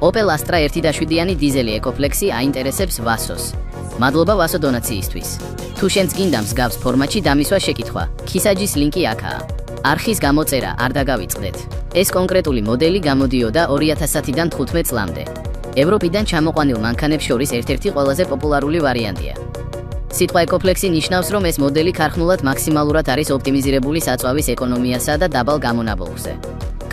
Opel Astra 1.7-იანი დიზელი ეკოფლექსი აინტერესებს ვასოს. მადლობა ვასო დონაციისთვის. თუ შენც გინდა მსგავს ფორმატში დამისვა შეკითხვა, ქისაჯის ლინკი აქაა. არხის გამოწერა არ დაგავიწყდეთ. ეს კონკრეტული მოდელი გამოდიოდა 2010-დან 15 წლამდე. ევროპიდან ჩამოყვანილ მანქანებს შორის ერთ-ერთი ყველაზე პოპულარული ვარიანტია. სიტყვა ეკოფლექსი ნიშნავს, რომ ეს მოდელი ქარხნულად მაქსიმალურად არის ოპტიმიზირებული საწვავის ეკონომიასა და დაბალ გამონაბოლქვზე.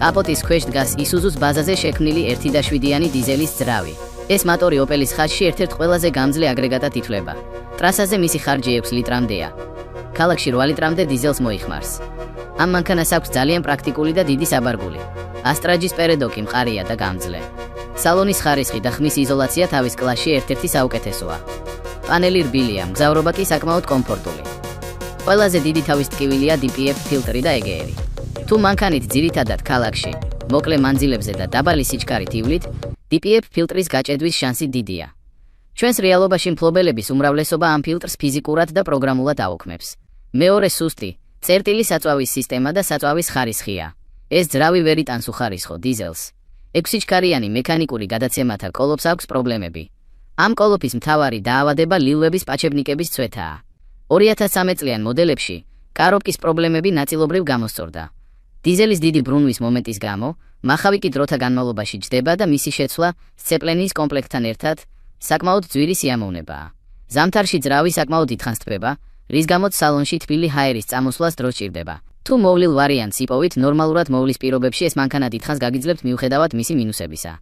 კაპოტის ქვეშ დგას Isuzu-ს ბაზაზე შექმნილი 1.7-იანი დიზელის ძრავი. ეს მოტორი Opel-ის ხაზში ერთ-ერთ ყველაზე გამძლე აგრეგატად ითვლება. ტრასაზე მისი ხარჯი 6 ლიტრამდეა. ქალაქში 8 ლიტრამდე დიზელს მოიხმარს. ამ მანქანას აქვს ძალიან პრაქტიკული და დიდი საბარგული. ასტრაჯის პერედოკი მყარია და გამძლე. სალონის ხარისხი და ხმის იზოლაცია თავის კლასში ერთ-ერთი საუკეთესოა. პანელი რბილია, მგზავრობა კი საკმაოდ კომფორტული. ყველაზე დიდი თავის ტკივილია DPF ფილტრი და ეგეერი. თუ მანქანით ძირითადად ქალაქში, მოკლე მანძილებზე და დაბალი სიჩქარით ივლით, DPF ფილტრის გაჭედვის შანსი დიდია. ჩვენს რეალობაში მფლობელების უმრავლესობა ამ ფილტრს ფიზიკურად და პროგრამულად აუქმებს. მეორე სუსტი, წერტილი საწვავის სისტემა და საწვავის ხარისხია. ეს ძრავი ვერ იტანს უხარისხო დიზელს. 6 სიჩქარიანი მექანიკური გადაცემათა კოლოფს აქვს პრობლემები. ამ კოლოფის მთავარი დაავადება ლილვების პაჩებნიკების წვეთაა. 2013 წლიან მოდელებში კარობკის პრობლემები ნაწილობრივ გამოსწორდა. დიზელის დიდი ბრუნვის მომენტის გამო, მახავი კი დროთა განმავლობაში ჯდება და მისი შეცვლა სცეპლენის კომპლექტთან ერთად საკმაოდ ძვირი სიამოვნებაა. ზამთარში ძრავი საკმაოდ დიდხანს თბება, რის გამოც სალონში თბილი ჰაერის წამოსვლას დრო სჭირდება. თუ მოვლილ ვარიანტს იპოვით, ნორმალურად მოვლის პირობებში ეს მანქანა დიდხანს გაგიძლებთ მიუხედავად მისი მინუსებისა.